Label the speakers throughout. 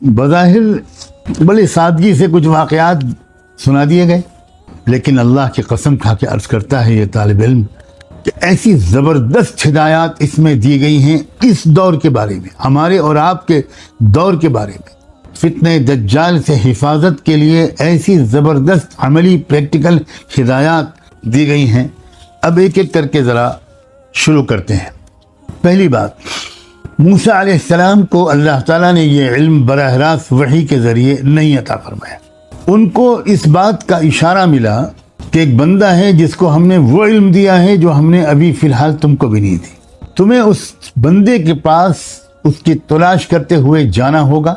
Speaker 1: بظاہر بڑی سادگی سے کچھ واقعات سنا دیے گئے، لیکن اللہ کی قسم کھا کے عرض کرتا ہے یہ طالب علم کہ ایسی زبردست ہدایات اس میں دی گئی ہیں اس دور کے بارے میں، ہمارے اور آپ کے دور کے بارے میں، فتنہ دجال سے حفاظت کے لیے ایسی زبردست عملی پریکٹیکل ہدایات دی گئی ہیں۔ اب ایک ایک کر کے ذرا شروع کرتے ہیں۔ پہلی بات، موسیٰ علیہ السلام کو اللہ تعالیٰ نے یہ علم براہ راست وحی کے ذریعے نہیں عطا فرمایا۔ ان کو اس بات کا اشارہ ملا کہ ایک بندہ ہے جس کو ہم نے وہ علم دیا ہے جو ہم نے ابھی فی الحال تم کو بھی نہیں دی، تمہیں اس بندے کے پاس اس کی تلاش کرتے ہوئے جانا ہوگا۔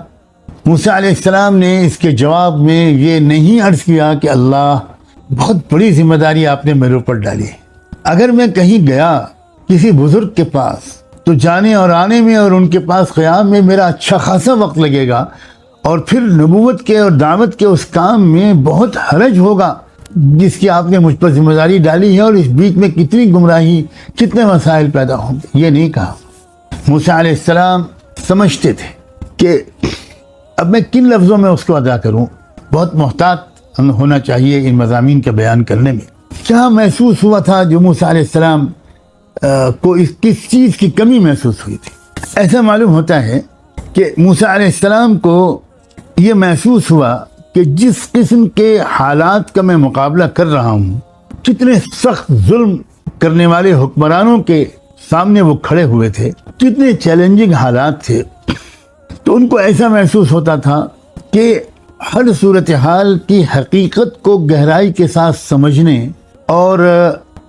Speaker 1: موسیٰ علیہ السلام نے اس کے جواب میں یہ نہیں عرض کیا کہ اللہ بہت بڑی ذمہ داری آپ نے میرے اوپر ڈالی ہے، اگر میں کہیں گیا کسی بزرگ کے پاس تو جانے اور آنے میں اور ان کے پاس قیام میں میرا اچھا خاصا وقت لگے گا، اور پھر نبوت کے اور دعوت کے اس کام میں بہت حرج ہوگا جس کی آپ نے مجھ پر ذمہ داری ڈالی ہے، اور اس بیچ میں کتنی گمراہی، کتنے مسائل پیدا ہوں گے۔ یہ نہیں کہا۔ موسیٰ علیہ السلام سمجھتے تھے کہ اب میں کن لفظوں میں اس کو ادا کروں، بہت محتاط ہونا چاہیے ان مضامین کا بیان کرنے میں۔ کیا محسوس ہوا تھا جو موسیٰ علیہ السلام کو کس چیز کی کمی محسوس ہوئی تھی؟ ایسا معلوم ہوتا ہے کہ موسیٰ علیہ السلام کو یہ محسوس ہوا کہ جس قسم کے حالات کا میں مقابلہ کر رہا ہوں، کتنے سخت ظلم کرنے والے حکمرانوں کے سامنے وہ کھڑے ہوئے تھے، کتنے چیلنجنگ حالات تھے، تو ان کو ایسا محسوس ہوتا تھا کہ ہر صورتحال کی حقیقت کو گہرائی کے ساتھ سمجھنے اور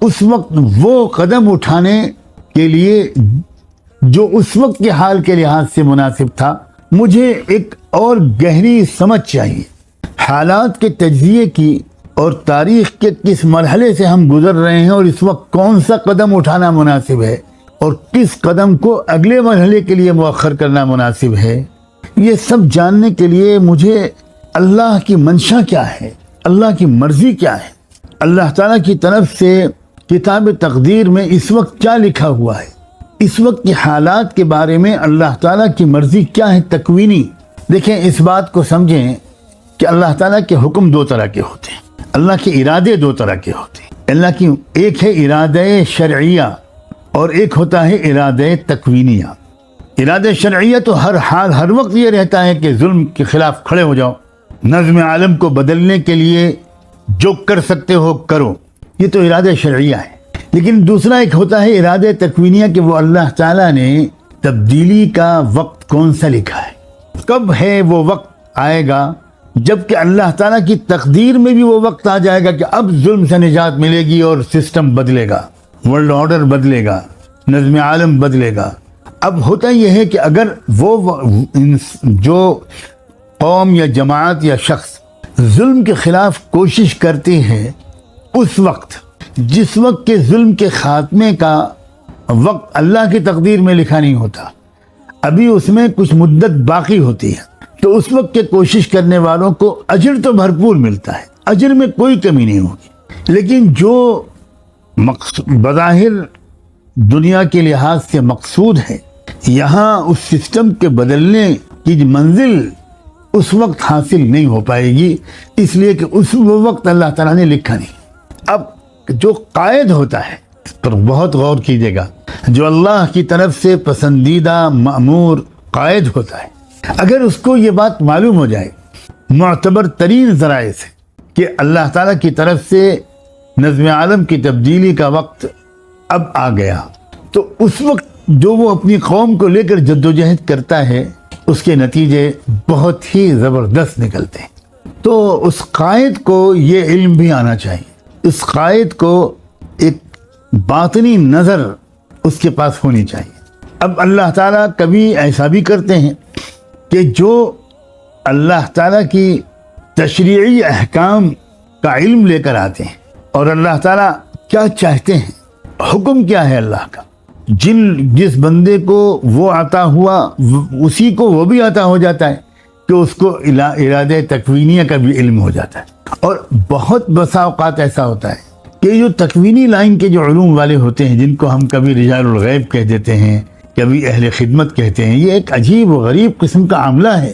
Speaker 1: اس وقت وہ قدم اٹھانے کے لیے جو اس وقت کے حال کے لحاظ سے مناسب تھا، مجھے ایک اور گہری سمجھ چاہیے حالات کے تجزیے کی اور تاریخ کے کس مرحلے سے ہم گزر رہے ہیں، اور اس وقت کون سا قدم اٹھانا مناسب ہے اور کس قدم کو اگلے مرحلے کے لیے مؤخر کرنا مناسب ہے۔ یہ سب جاننے کے لیے مجھے اللہ کی منشا کیا ہے، اللہ کی مرضی کیا ہے، اللہ تعالیٰ کی طرف سے کتاب تقدیر میں اس وقت کیا لکھا ہوا ہے، اس وقت کے حالات کے بارے میں اللہ تعالیٰ کی مرضی کیا ہے تکوینی۔ دیکھیں، اس بات کو سمجھیں کہ اللہ تعالیٰ کے حکم دو طرح کے ہوتے ہیں، اللہ کے ارادے دو طرح کے ہوتے ہیں۔ اللہ کی ایک ہے ارادہ شرعیہ اور ایک ہوتا ہے ارادہ تکوینیہ۔ ارادہ شرعیہ تو ہر حال ہر وقت یہ رہتا ہے کہ ظلم کے خلاف کھڑے ہو جاؤ، نظم عالم کو بدلنے کے لیے جو کر سکتے ہو کرو، یہ تو ارادہ شرعیہ ہے۔ لیکن دوسرا ایک ہوتا ہے ارادہ تکوینیہ کہ وہ اللہ تعالیٰ نے تبدیلی کا وقت کون سا لکھا ہے، کب ہے وہ وقت آئے گا جبکہ اللہ تعالیٰ کی تقدیر میں بھی وہ وقت آ جائے گا کہ اب ظلم سے نجات ملے گی اور سسٹم بدلے گا، ورلڈ آرڈر بدلے گا، نظم عالم بدلے گا۔ اب ہوتا یہ ہے کہ اگر وہ جو قوم یا جماعت یا شخص ظلم کے خلاف کوشش کرتی ہے، اس وقت جس وقت کے ظلم کے خاتمے کا وقت اللہ کی تقدیر میں لکھا نہیں ہوتا، ابھی اس میں کچھ مدت باقی ہوتی ہے، تو اس وقت کے کوشش کرنے والوں کو اجر تو بھرپور ملتا ہے، اجر میں کوئی کمی نہیں ہوگی۔ لیکن جو بظاہر دنیا کے لحاظ سے مقصود ہے، یہاں اس سسٹم کے بدلنے کی منزل اس وقت حاصل نہیں ہو پائے گی، اس لیے کہ اس وقت اللہ تعالیٰ نے لکھا نہیں۔ اب جو قائد ہوتا ہے، اس پر بہت غور کیجیے گا، جو اللہ کی طرف سے پسندیدہ مأمور قائد ہوتا ہے، اگر اس کو یہ بات معلوم ہو جائے معتبر ترین ذرائع سے کہ اللہ تعالیٰ کی طرف سے نظم عالم کی تبدیلی کا وقت اب آ گیا، تو اس وقت جو وہ اپنی قوم کو لے کر جدوجہد کرتا ہے، اس کے نتیجے بہت ہی زبردست نکلتے ہیں۔ تو اس قائد کو یہ علم بھی آنا چاہیے، اس قائد کو ایک باطنی نظر اس کے پاس ہونی چاہیے۔ اب اللہ تعالیٰ کبھی ایسا بھی کرتے ہیں کہ جو اللہ تعالیٰ کی تشریعی احکام کا علم لے کر آتے ہیں، اور اللہ تعالیٰ کیا چاہتے ہیں، حکم کیا ہے اللہ کا، جس بندے کو وہ عطا ہوا اسی کو وہ بھی عطا ہو جاتا ہے کہ اس کو ارادہ تکوینیہ کا بھی علم ہو جاتا ہے۔ اور بہت بسا اوقات ایسا ہوتا ہے کہ جو تکوینی لائن کے جو علوم والے ہوتے ہیں، جن کو ہم کبھی رجال الغیب کہہ دیتے ہیں، کبھی اہل خدمت کہتے ہیں، یہ ایک عجیب و غریب قسم کا عاملہ ہے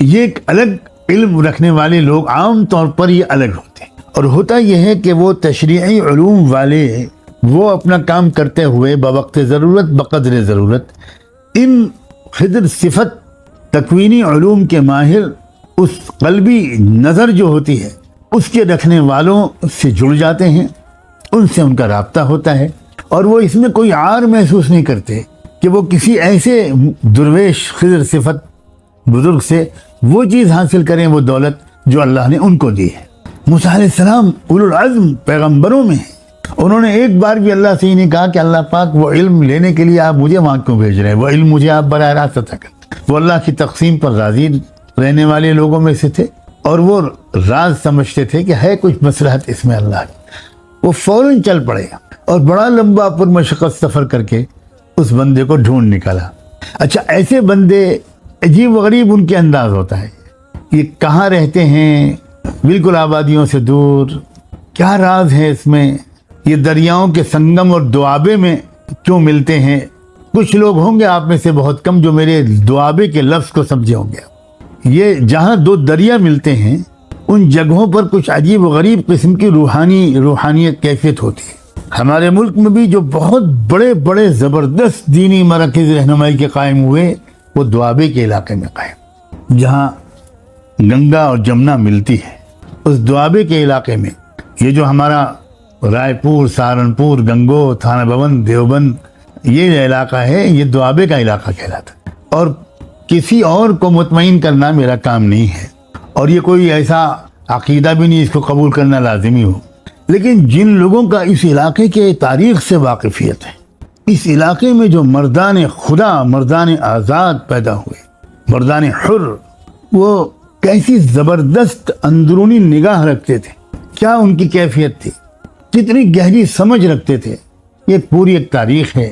Speaker 1: یہ ایک الگ علم رکھنے والے لوگ عام طور پر یہ الگ ہوتے ہیں، اور ہوتا یہ ہے کہ وہ تشریعی علوم والے وہ اپنا کام کرتے ہوئے بوقت ضرورت بقدر ضرورت ان خضر صفت تکوینی علوم کے ماہر اس قلبی نظر جو ہوتی ہے اس کے رکھنے والوں سے جڑ جاتے ہیں، ان سے ان کا رابطہ ہوتا ہے، اور وہ اس میں کوئی عار محسوس نہیں کرتے کہ وہ کسی ایسے درویش خضر صفت بزرگ سے وہ چیز حاصل کریں، وہ دولت جو اللہ نے ان کو دی ہے۔ موسیٰ علیہ السلام اولو العزم پیغمبروں میں ہیں، انہوں نے ایک بار بھی اللہ سے ہی نہیں کہا کہ اللہ پاک وہ علم لینے کے لیے آپ مجھے وہاں کیوں بھیج رہے ہیں، وہ علم مجھے آپ براہ راست عطا کریں۔ وہ اللہ کی تقسیم پر راضی رہنے والے لوگوں میں سے تھے، اور وہ راز سمجھتے تھے کہ ہے کچھ مصلحت اس میں اللہ کی۔ وہ فوراً چل پڑے اور بڑا لمبا پر مشقت سفر کر کے اس بندے کو ڈھونڈ نکالا۔ اچھا، ایسے بندے عجیب و غریب ان کے انداز ہوتا ہے، یہ کہاں رہتے ہیں، بالکل آبادیوں سے دور، کیا راز ہے اس میں، یہ دریاؤں کے سنگم اور دوآبے میں کیوں ملتے ہیں؟ کچھ لوگ ہوں گے آپ میں سے بہت کم جو میرے دوآبے کے لفظ کو سمجھے ہوں گے۔ یہ جہاں دو دریا ملتے ہیں ان جگہوں پر کچھ عجیب و غریب قسم کی روحانیت کیفیت ہوتی ہے۔ ہمارے ملک میں بھی جو بہت بڑے بڑے زبردست دینی مراکز رہنمائی کے قائم ہوئے وہ دوآبے کے علاقے میں قائم، جہاں گنگا اور جمنا ملتی ہے، اس دوآبے کے علاقے میں۔ یہ جو ہمارا رائے پور، سہارنپور، گنگو، تھانہ بھون، دیوبند، یہ جو علاقہ ہے یہ دوآبے کا علاقہ کہلاتا ہے، اور کسی اور کو مطمئن کرنا میرا کام نہیں ہے، اور یہ کوئی ایسا عقیدہ بھی نہیں اس کو قبول کرنا لازمی ہو، لیکن جن لوگوں کا اس علاقے کے تاریخ سے واقفیت ہے، اس علاقے میں جو مردان خدا، مردان آزاد پیدا ہوئے، مردان حر، وہ کیسی زبردست اندرونی نگاہ رکھتے تھے، کیا ان کی کیفیت تھی، کتنی گہری سمجھ رکھتے تھے، یہ پوری ایک تاریخ ہے۔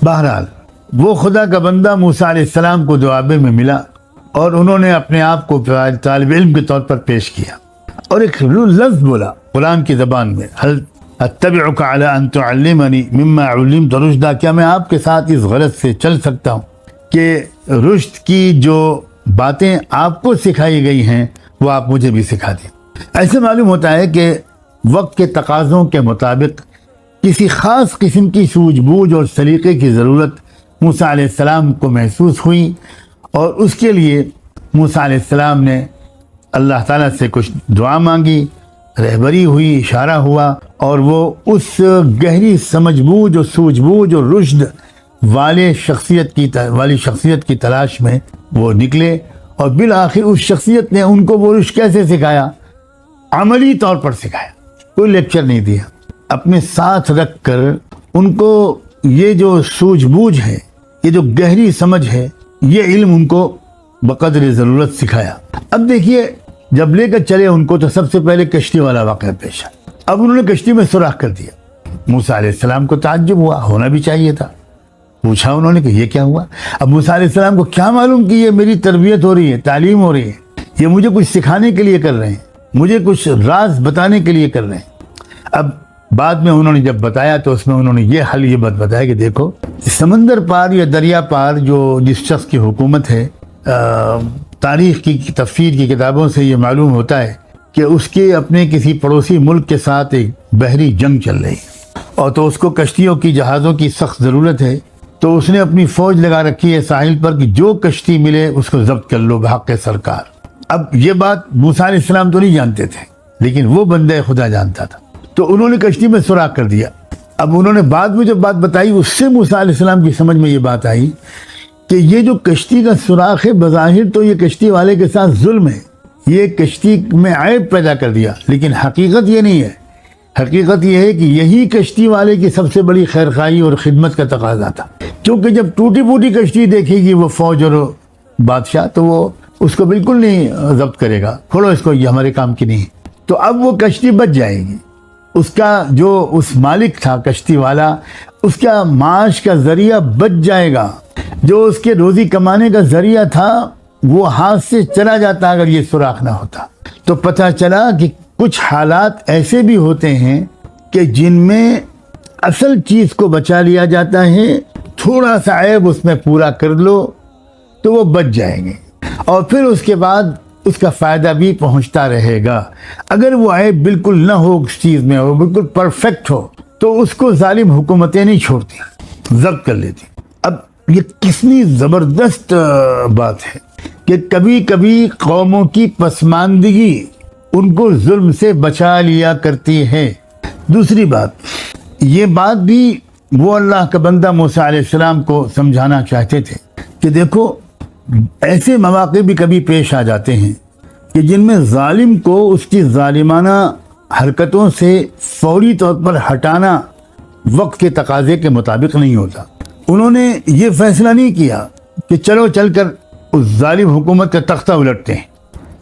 Speaker 1: بہرحال وہ خدا کا بندہ موسیٰ علیہ السلام کو دوآبے میں ملا، اور انہوں نے اپنے آپ کو طالب علم کے طور پر پیش کیا، اور ایک لفظ بولا قرآن کی زبان میں، هل اتبعک علی ان تعلمنی مما علمت رشدا، کیا میں آپ کے ساتھ اس غرض سے چل سکتا ہوں کہ رشد کی جو باتیں آپ کو سکھائی گئی ہیں وہ آپ مجھے بھی سکھا دیں۔ ایسے معلوم ہوتا ہے کہ وقت کے تقاضوں کے مطابق کسی خاص قسم کی سوجھ بوجھ اور سلیقے کی ضرورت موسیٰ علیہ السلام کو محسوس ہوئی، اور اس کے لیے موسیٰ علیہ السلام نے اللہ تعالیٰ سے کچھ دعا مانگی، رہبری ہوئی، اشارہ ہوا، اور وہ اس گہری سمجھ بوجھ اور سوجھ بوجھ اور رشد والی شخصیت کی تلاش میں وہ نکلے، اور بالآخر اس شخصیت نے ان کو وہ رشد کیسے سکھایا؟ عملی طور پر سکھایا، کوئی لیکچر نہیں دیا، اپنے ساتھ رکھ کر ان کو یہ جو سوجھ بوجھ ہے، یہ جو گہری سمجھ ہے، یہ علم ان کو بقدر ضرورت سکھایا۔ اب دیکھیے، جب لے کر چلے ان کو تو سب سے پہلے کشتی والا واقعہ پیش آیا۔ اب انہوں نے کشتی میں سوراخ کر دیا، موسیٰ علیہ السلام کو تعجب ہوا، ہونا بھی چاہیے تھا، پوچھا انہوں نے کہ یہ کیا ہوا؟ اب موسیٰ علیہ السلام کو کیا معلوم کہ یہ میری تربیت ہو رہی ہے، تعلیم ہو رہی ہے، یہ مجھے کچھ سکھانے کے لیے کر رہے ہیں، مجھے کچھ راز بتانے کے لیے کر رہے ہیں۔ اب بعد میں انہوں نے جب بتایا تو اس میں انہوں نے یہ حل، یہ بات بتایا کہ دیکھو، سمندر پار یا دریا پار جس شخص کی حکومت ہے، تاریخ کی تفسیر کی کتابوں سے یہ معلوم ہوتا ہے کہ اس کے اپنے کسی پڑوسی ملک کے ساتھ ایک بحری جنگ چل رہی ہے، اور تو اس کو کشتیوں کی، جہازوں کی سخت ضرورت ہے، تو اس نے اپنی فوج لگا رکھی ہے ساحل پر کہ جو کشتی ملے اس کو ضبط کر لو بحق سرکار۔ اب یہ بات موسیٰ علیہ السلام تو نہیں جانتے تھے، لیکن وہ بندہ خدا جانتا تھا، تو انہوں نے کشتی میں سوراخ کر دیا۔ اب انہوں نے بعد میں جب بات بتائی، اس سے موسیٰ علیہ السلام کی سمجھ میں یہ بات آئی کہ یہ جو کشتی کا سوراخ ہے، بظاہر تو یہ کشتی والے کے ساتھ ظلم ہے، یہ کشتی میں عیب پیدا کر دیا، لیکن حقیقت یہ نہیں ہے۔ حقیقت یہ ہے کہ یہی کشتی والے کی سب سے بڑی خیرخواہی اور خدمت کا تقاضا تھا، کیونکہ جب ٹوٹی پوٹی کشتی دیکھے گی وہ فوج اور بادشاہ، تو وہ اس کو بالکل نہیں ضبط کرے گا، کھولو اس کو، یہ ہمارے کام کی نہیں۔ تو اب وہ کشتی بچ جائے گی، اس کا جو اس مالک تھا کشتی والا، اس کا معاش کا ذریعہ بچ جائے گا، جو اس کے روزی کمانے کا ذریعہ تھا وہ ہاتھ سے چلا جاتا اگر یہ سوراخ نہ ہوتا۔ تو پتہ چلا کہ کچھ حالات ایسے بھی ہوتے ہیں کہ جن میں اصل چیز کو بچا لیا جاتا ہے، تھوڑا سا عیب اس میں پورا کر لو تو وہ بچ جائیں گے، اور پھر اس کے بعد اس کا فائدہ بھی پہنچتا رہے گا۔ اگر وہ عیب بالکل نہ ہو اس چیز میں، وہ بالکل پرفیکٹ ہو، تو اس کو ظالم حکومتیں نہیں چھوڑتی، ضبط کر لیتی۔ اب یہ کتنی زبردست بات ہے کہ کبھی کبھی قوموں کی پسماندگی ان کو ظلم سے بچا لیا کرتی ہے۔ دوسری بات، یہ بات بھی وہ اللہ کا بندہ موسیٰ علیہ السلام کو سمجھانا چاہتے تھے کہ دیکھو ایسے مواقع بھی کبھی پیش آ جاتے ہیں کہ جن میں ظالم کو اس کی ظالمانہ حرکتوں سے فوری طور پر ہٹانا وقت کے تقاضے کے مطابق نہیں ہوتا۔ انہوں نے یہ فیصلہ نہیں کیا کہ چلو چل کر اس ظالم حکومت کا تختہ الٹتے ہیں،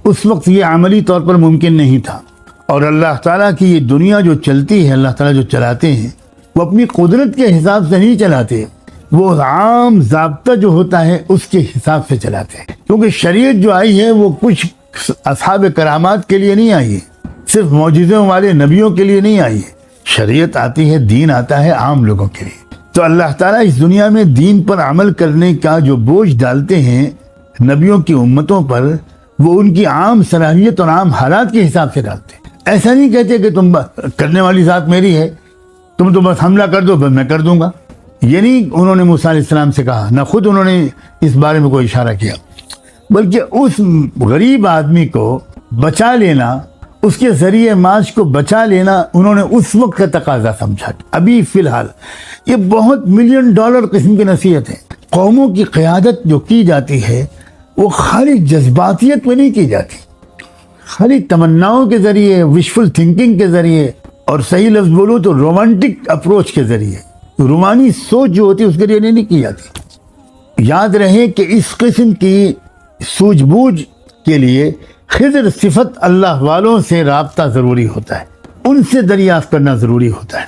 Speaker 1: اس وقت یہ عملی طور پر ممکن نہیں تھا۔ اور اللہ تعالیٰ کی یہ دنیا جو چلتی ہے، اللہ تعالیٰ جو چلاتے ہیں، وہ اپنی قدرت کے حساب سے نہیں چلاتے، وہ عام ضابطہ جو ہوتا ہے اس کے حساب سے چلاتے ہیں۔ کیونکہ شریعت جو آئی ہے وہ کچھ اصحاب کرامات کے لیے نہیں آئی ہے، صرف معجزوں والے نبیوں کے لیے نہیں آئی ہے، شریعت آتی ہے، دین آتا ہے عام لوگوں کے لیے۔ تو اللہ تعالیٰ اس دنیا میں دین پر عمل کرنے کا جو بوجھ ڈالتے ہیں نبیوں کی امتوں پر، وہ ان کی عام صلاحیت اور عام حالات کے حساب سے ڈالتے ہیں۔ ایسا نہیں کہتے کہ تم کرنے والی ذات میری ہے، تم تو بس حملہ کر دو بس میں کر دوں گا۔ یہ نہیں انہوں نے موسیٰ علیہ السلام سے کہا، نہ خود انہوں نے اس بارے میں کوئی اشارہ کیا، بلکہ اس غریب آدمی کو بچا لینا، اس کے ذریعے معاش کو بچا لینا انہوں نے اس وقت کا تقاضا سمجھا۔ ابھی فی الحال یہ بہت ملین ڈالر قسم کی نصیحت ہے۔ قوموں کی قیادت جو کی جاتی ہے وہ خالی جذباتیت میں نہیں کی جاتی، خالی تمناؤں کے ذریعے، وشفل تھنکنگ کے ذریعے، اور صحیح لفظ بولوں تو رومانٹک اپروچ کے ذریعے، رومانی سوچ جو ہوتی ہے اس کے لیے نہیں کی جاتی۔ یاد رہے کہ اس قسم کی سوجھ بوجھ کے لیے خضر صفت اللہ والوں سے رابطہ ضروری ہوتا ہے، ان سے دریافت کرنا ضروری ہوتا ہے۔